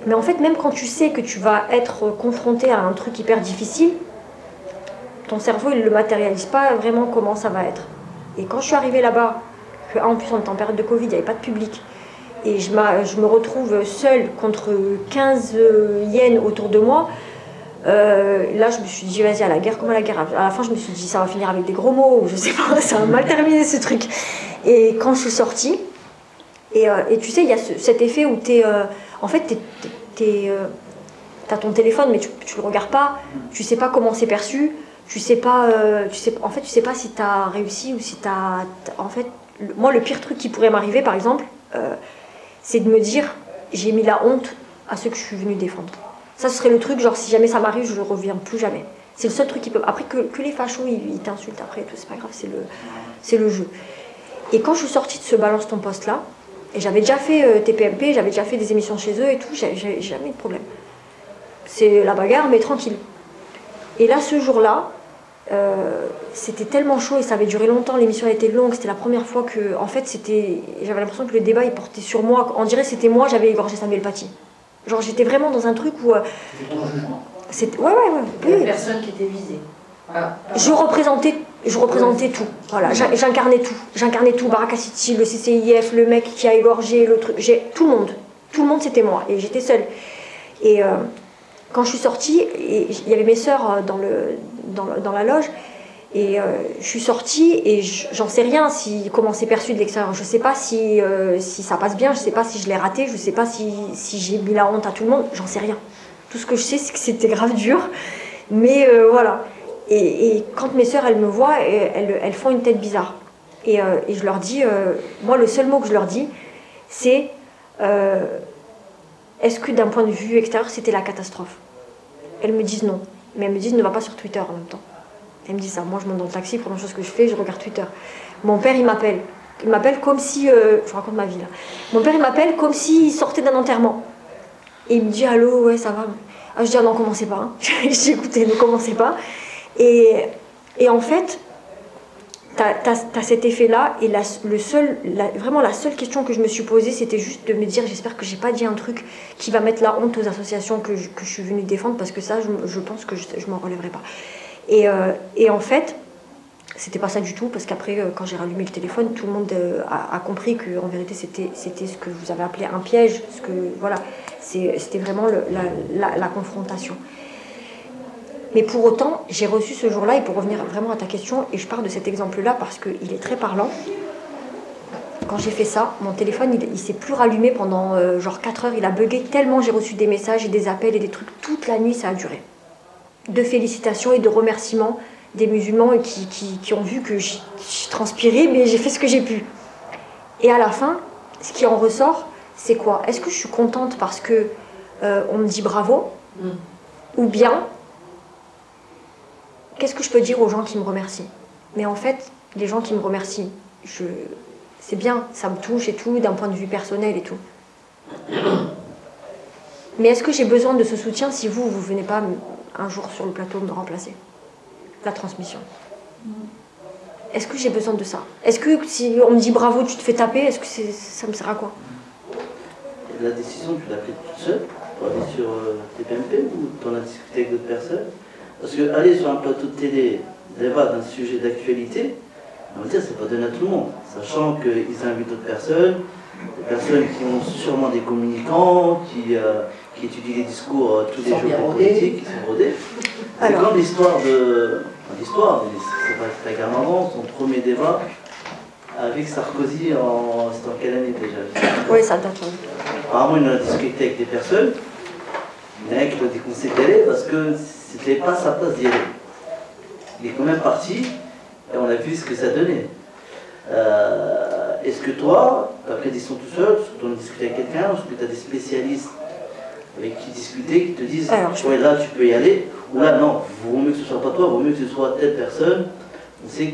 Mais en fait, même quand tu sais que tu vas être confronté à un truc hyper difficile, ton cerveau, il ne le matérialise pas vraiment comment ça va être. Et quand je suis arrivée là-bas, en plus on était en période de Covid, il n'y avait pas de public, et je me retrouve seule contre 15 hyènes autour de moi, là je me suis dit vas-y, à la guerre comme à la guerre. À la fin je me suis dit ça va finir avec des gros mots, je sais pas, ça va mal terminer ce truc. Et quand je suis sortie, et tu sais, il y a cet effet où en fait t'as ton téléphone mais tu le regardes pas, tu sais pas comment c'est perçu, tu sais pas, en fait tu sais pas si t'as réussi ou si en fait, moi le pire truc qui pourrait m'arriver par exemple, c'est de me dire j'ai mis la honte à ceux que je suis venue défendre. Ça ce serait le truc, genre si jamais ça m'arrive je ne reviens plus jamais. C'est le seul truc qui peut. Après que les fachos ils t'insultent après, tout c'est pas grave, c'est le jeu. Et quand je suis sortie de ce balance ton poste là, et j'avais déjà fait TPMP, j'avais déjà fait des émissions chez eux et tout, j'ai jamais eu de problème. C'est la bagarre mais tranquille. Et là ce jour-là, c'était tellement chaud et ça avait duré longtemps, l'émission a été longue, c'était la première fois que, en fait, j'avais l'impression que le débat il portait sur moi, on dirait que c'était moi, j'avais égorgé Samuel Paty. Genre j'étais vraiment dans un truc où... C'était ton jugement. Ouais. Il y a personne qui était visée. Ah. Je représentais tout, voilà, j'incarnais tout, Baraka City, le CCIF, le mec qui a égorgé, le truc, tout le monde c'était moi, et j'étais seule. Et quand je suis sortie, il y avait mes sœurs dans la loge, et je suis sortie et j'en sais rien comment c'est perçu de l'extérieur. Je sais pas si ça passe bien, je sais pas si je l'ai raté, je sais pas si j'ai mis la honte à tout le monde, j'en sais rien. Tout ce que je sais c'est que c'était grave dur, mais voilà. Et quand mes sœurs elles me voient, elles font une tête bizarre. Et je leur dis, moi le seul mot que je leur dis, c'est est-ce que d'un point de vue extérieur c'était la catastrophe? Elles me disent non, mais elles me disent ne va pas sur Twitter en même temps. Elle me dit ça. Moi, je monte dans le taxi, première chose que je fais, je regarde Twitter. Mon père, il m'appelle. Il m'appelle comme si... je raconte ma vie, là. Mon père, il m'appelle comme s'il sortait d'un enterrement. Et il me dit, allô, ouais, ça va. Ah, je dis, ah, non, commencez pas. Hein. Je dis, écoutez, ne commencez pas. Et en fait, t'as cet effet-là. Et vraiment, la seule question que je me suis posée, c'était juste de me dire, j'espère que j'ai pas dit un truc qui va mettre la honte aux associations que je suis venue défendre, parce que ça, je pense que je m'en relèverai pas. Et en fait, c'était pas ça du tout, parce qu'après, quand j'ai rallumé le téléphone, tout le monde a compris qu'en vérité, c'était ce que vous avez appelé un piège. Voilà, c'était vraiment la confrontation. Mais pour autant, j'ai reçu ce jour-là, et pour revenir vraiment à ta question, et je pars de cet exemple-là parce qu'il est très parlant. Quand j'ai fait ça, mon téléphone, il s'est plus rallumé pendant genre 4 heures, il a bugué tellement j'ai reçu des messages et des appels et des trucs. Toute la nuit, ça a duré. De félicitations et de remerciements des musulmans et qui ont vu que j'ai transpiré, mais j'ai fait ce que j'ai pu. Et à la fin, ce qui en ressort, c'est quoi? Est-ce que je suis contente parce que on me dit bravo? Ou bien, qu'est-ce que je peux dire aux gens qui me remercient? Mais en fait, les gens qui me remercient, c'est bien, ça me touche et tout, d'un point de vue personnel et tout. Mais est-ce que j'ai besoin de ce soutien si vous venez pas un jour sur le plateau me remplacer? La transmission. Est-ce que j'ai besoin de ça? Est-ce que si on me dit bravo, tu te fais taper, est-ce que ça me sert à quoi? La décision, tu l'as prise toute seule pour aller sur TPMP ou tu en as discuté avec d'autres personnes? Parce que aller sur un plateau de télé, débattre d'un sujet d'actualité, on va dire c'est pas donné à tout le monde, sachant qu'ils invitent d'autres personnes, des personnes qui ont sûrement des communicants, qui étudient les discours tous les jours politiques, qui sont rodés. C'est comme l'histoire c'est pas très gamin avant, son premier débat avec Sarkozy, c'était en quelle année déjà? Oui, ça date. Apparemment, il en a discuté avec des personnes, mais qui ont déconseillé d'y aller parce que c'était pas sa place d'y aller. Il est quand même parti et on a vu ce que ça donnait. Est-ce que toi, tu as pris des décisions tout seul, est-ce que tu en as discuté avec quelqu'un, est-ce que tu as des spécialistes avec qui discuter, qui te disent ouais, là tu peux y aller, ou là non, vaut mieux que ce soit pas toi, vaut mieux que ce soit telle personne, on sait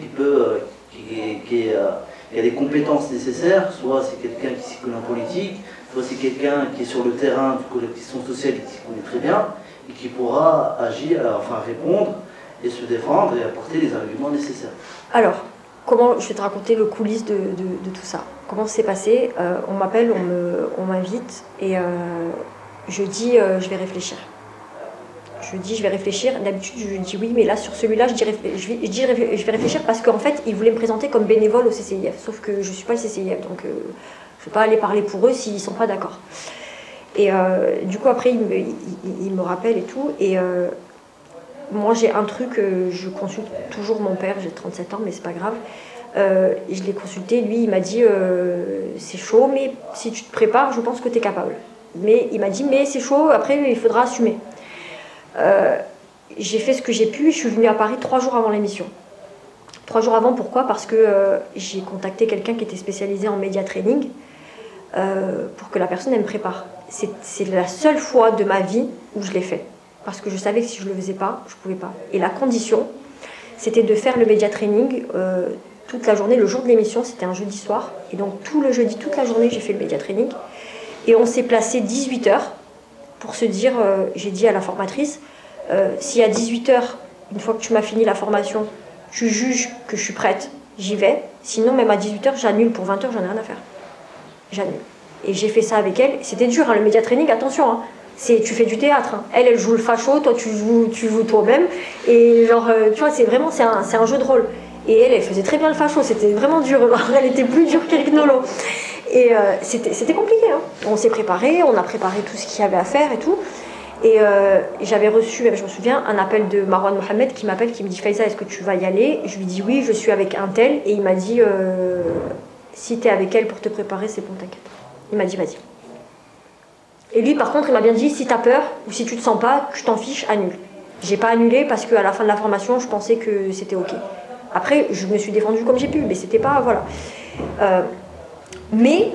qui a les compétences nécessaires, soit c'est quelqu'un qui s'y connaît en politique, soit c'est quelqu'un qui est sur le terrain du collectivisme social et qui s'y connaît très bien, et qui pourra agir, enfin répondre et se défendre et apporter les arguments nécessaires. Alors, je vais te raconter le coulisses de tout ça. Comment c'est passé? On m'appelle, on m'invite, et Je dis je vais réfléchir. Je vais réfléchir. D'habitude, je dis oui, mais là, sur celui-là, je vais réfléchir parce qu'en fait, ils voulaient me présenter comme bénévole au CCIF. Sauf que je ne suis pas le CCIF, donc je ne vais pas aller parler pour eux s'ils ne sont pas d'accord. Et du coup, après, ils me rappellent et tout. Et moi, j'ai un truc, je consulte toujours mon père, j'ai 37 ans, mais c'est pas grave. Je l'ai consulté, lui, il m'a dit c'est chaud, mais si tu te prépares, je pense que tu es capable. Mais il m'a dit, mais c'est chaud, après, il faudra assumer. J'ai fait ce que j'ai pu, je suis venue à Paris 3 jours avant l'émission. 3 jours avant, pourquoi? Parce que j'ai contacté quelqu'un qui était spécialisé en média training pour que la personne elle me prépare. C'est la seule fois de ma vie où je l'ai fait. Parce que je savais que si je ne le faisais pas, je ne pouvais pas. Et la condition, c'était de faire le média training toute la journée. Le jour de l'émission, c'était un jeudi soir. Et donc tout le jeudi, toute la journée, j'ai fait le média training. Et on s'est placé 18h pour se dire, j'ai dit à la formatrice, si à 18h, une fois que tu m'as fini la formation, tu juges que je suis prête, j'y vais. Sinon, même à 18h, j'annule. Pour 20h, j'en ai rien à faire. J'annule. Et j'ai fait ça avec elle. C'était dur, hein, le média training, attention. Hein. Tu fais du théâtre. Hein. Elle joue le facho, toi, tu joues toi-même. Et genre, tu vois, c'est un jeu de rôle. Et elle faisait très bien le facho. C'était vraiment dur. Elle était plus dure qu'Eric Nolot. Et c'était compliqué. Hein. On s'est préparé, on a préparé tout ce qu'il y avait à faire et tout. Et j'avais reçu, je me souviens, un appel de Marwan Mohamed qui m'appelle, qui me dit Faiza, est-ce que tu vas y aller? Je lui dis oui, je suis avec un tel. Et il m'a dit si tu es avec elle pour te préparer, c'est bon, t'inquiète. Il m'a dit vas-y. Et lui, par contre, il m'a bien dit si tu as peur ou si tu te sens pas, que je t'en fiche, annule. J'ai pas annulé parce qu'à la fin de la formation, je pensais que c'était ok. Après, je me suis défendue comme j'ai pu, mais c'était pas. Voilà. Mais,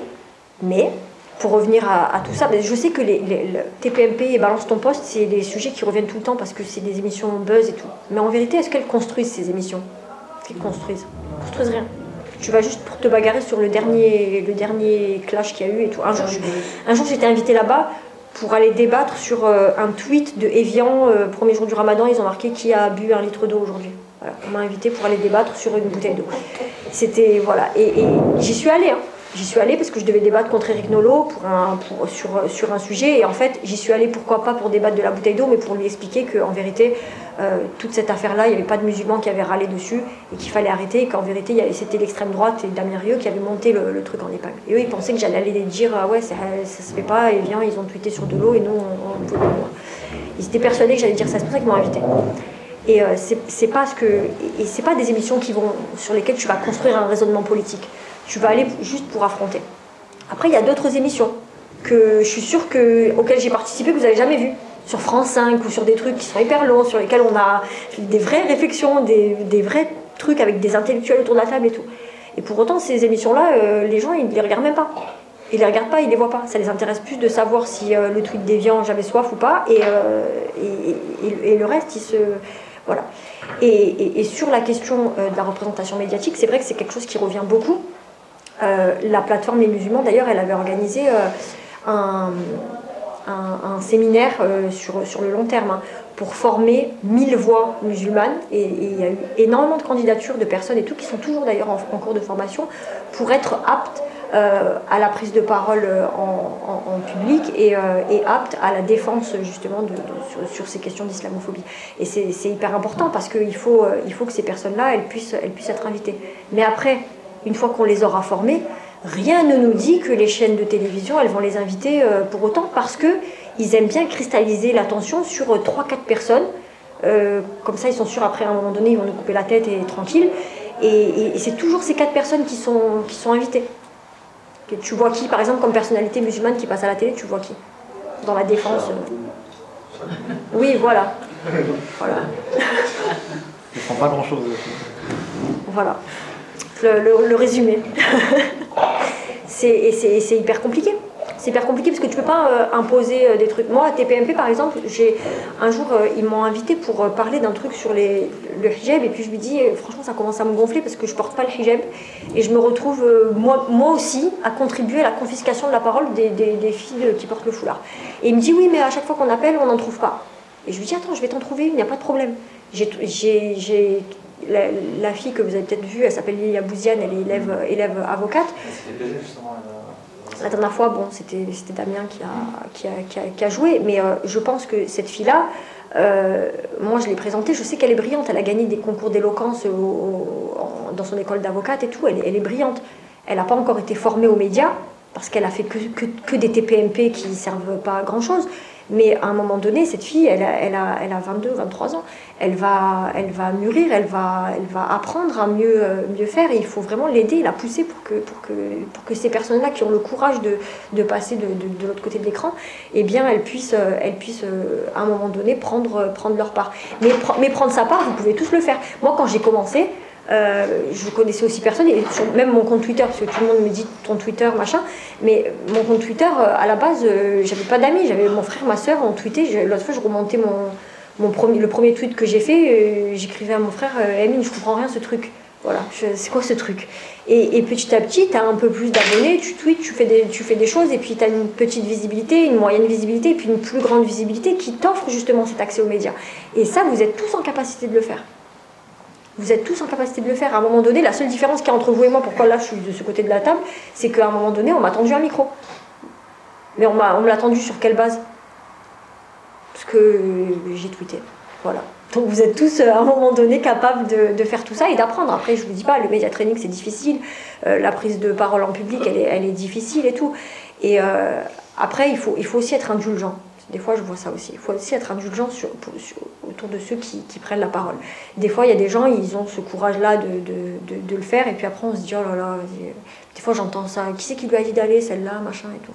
pour revenir à tout ça, je sais que le TPMP et Balance ton poste, c'est des sujets qui reviennent tout le temps parce que c'est des émissions buzz et tout. Mais en vérité, est-ce qu'elles construisent ces émissions? Qu'elles construisent? Elles construisent rien. Tu vas juste pour te bagarrer sur le dernier clash qu'il y a eu et tout. Un jour j'étais invitée là-bas pour aller débattre sur un tweet de Evian, premier jour du Ramadan, ils ont marqué qui a bu 1 litre d'eau aujourd'hui. Voilà, on m'a invitée pour aller débattre sur une bouteille d'eau. C'était, voilà, et j'y suis allée, hein. J'y suis allée parce que je devais débattre contre Eric Nolot sur un sujet. Et en fait, j'y suis allée pourquoi pas pour débattre de la bouteille d'eau, mais pour lui expliquer qu'en vérité, toute cette affaire-là, il n'y avait pas de musulmans qui avaient râlé dessus et qu'il fallait arrêter. Et qu'en vérité, c'était l'extrême droite et Damien Rieu qui avaient monté le truc en épingle. Et eux, ils pensaient que j'allais aller les dire ouais, ça se fait pas, et viens, ils ont tweeté sur de l'eau et nous, on pouvait pas. Ils étaient persuadés que j'allais dire ça, c'est pour ça qu'ils m'ont invité. Et c'est pas des émissions sur lesquelles tu vas construire un raisonnement politique. Tu vas aller juste pour affronter. Après, il y a d'autres émissions que je suis sûre auxquelles j'ai participé que vous n'avez jamais vues. Sur France 5 ou sur des trucs qui sont hyper longs, sur lesquels on a des vraies réflexions, des vrais trucs avec des intellectuels autour de la table et tout. Et pour autant, ces émissions-là, les gens, ils ne les regardent même pas. Ils ne les regardent pas, ils ne les voient pas. Ça les intéresse plus de savoir si le tweet d'Evian, j'avais soif ou pas. Et le reste, voilà. Et sur la question de la représentation médiatique, c'est vrai que c'est quelque chose qui revient beaucoup. La plateforme Les Musulmans, d'ailleurs, elle avait organisé un séminaire sur le long terme pour former 1000 voix musulmanes. Et il y a eu énormément de candidatures de personnes et tout qui sont toujours d'ailleurs en cours de formation pour être aptes à la prise de parole en public et aptes à la défense justement sur ces questions d'islamophobie. Et c'est hyper important parce qu'il faut que ces personnes-là, elles puissent être invitées. Mais après, une fois qu'on les aura formés, rien ne nous dit que les chaînes de télévision, elles vont les inviter pour autant parce qu'ils aiment bien cristalliser l'attention sur 3-4 personnes. Comme ça, ils sont sûrs, après, à un moment donné, ils vont nous couper la tête et tranquille. Et c'est toujours ces 4 personnes qui sont invitées. Tu vois qui, par exemple, comme personnalité musulmane qui passe à la télé, tu vois qui? Dans la défense. Oui, voilà. Voilà. Je ne prends pas grand-chose. Voilà. Le résumé. C'est hyper compliqué. C'est hyper compliqué parce que tu ne peux pas imposer des trucs. Moi, à TPMP, par exemple, un jour, ils m'ont invité pour parler d'un truc sur le hijab. Et puis je me dis, franchement, ça commence à me gonfler parce que je ne porte pas le hijab. Et je me retrouve, moi aussi, à contribuer à la confiscation de la parole des filles qui portent le foulard. Et il me dit, oui, mais à chaque fois qu'on appelle, on n'en trouve pas. Et je lui dis, attends, je vais t'en trouver une, il n'y a pas de problème. La fille que vous avez peut-être vue, elle s'appelle Lilia Bouziane, elle est élève avocate. La dernière fois, bon, c'était Damien qui a joué, mais je pense que cette fille-là, moi je l'ai présentée, je sais qu'elle est brillante, elle a gagné des concours d'éloquence dans son école d'avocate et tout, elle est brillante. Elle n'a pas encore été formée aux médias, parce qu'elle a fait que des TPMP qui ne servent pas à grand-chose. Mais à un moment donné, cette fille, elle a 22, 23 ans. Elle va mûrir, elle va apprendre à mieux faire. Et il faut vraiment l'aider, la pousser pour que ces personnes-là qui ont le courage de passer de l'autre côté de l'écran, eh bien, elles puissent à un moment donné prendre leur part. Mais prendre sa part, vous pouvez tous le faire. Moi, quand j'ai commencé, je connaissais aussi personne, et même mon compte Twitter, parce que tout le monde me dit ton Twitter, machin, mais mon compte Twitter, à la base, j'avais pas d'amis, j'avais mon frère, ma soeur, on tweetait, l'autre fois je remontais le premier tweet que j'ai fait, j'écrivais à mon frère, Emine, je comprends rien ce truc, voilà, c'est quoi ce truc? Et petit à petit, tu as un peu plus d'abonnés, tu tweets, tu fais des choses, et puis tu as une petite visibilité, une moyenne visibilité, et puis une plus grande visibilité qui t'offre justement cet accès aux médias. Et ça, vous êtes tous en capacité de le faire. Vous êtes tous en capacité de le faire. À un moment donné, la seule différence qu'il y a entre vous et moi, pourquoi là je suis de ce côté de la table, c'est qu'à un moment donné, on m'a tendu un micro. Mais on me l'a tendu sur quelle base? Parce que j'ai tweeté. Voilà. Donc vous êtes tous, à un moment donné, capables de faire tout ça et d'apprendre. Après, je ne vous dis pas, le média training, c'est difficile. La prise de parole en public, elle est difficile et tout. Et après, il faut aussi être indulgent. Des fois, je vois ça aussi. Il faut aussi être indulgent autour de ceux qui prennent la parole. Des fois, il y a des gens, ils ont ce courage-là de le faire, et puis après, on se dit, oh là là, des fois, j'entends ça. Qui c'est qui lui a dit d'aller, celle-là, machin et tout.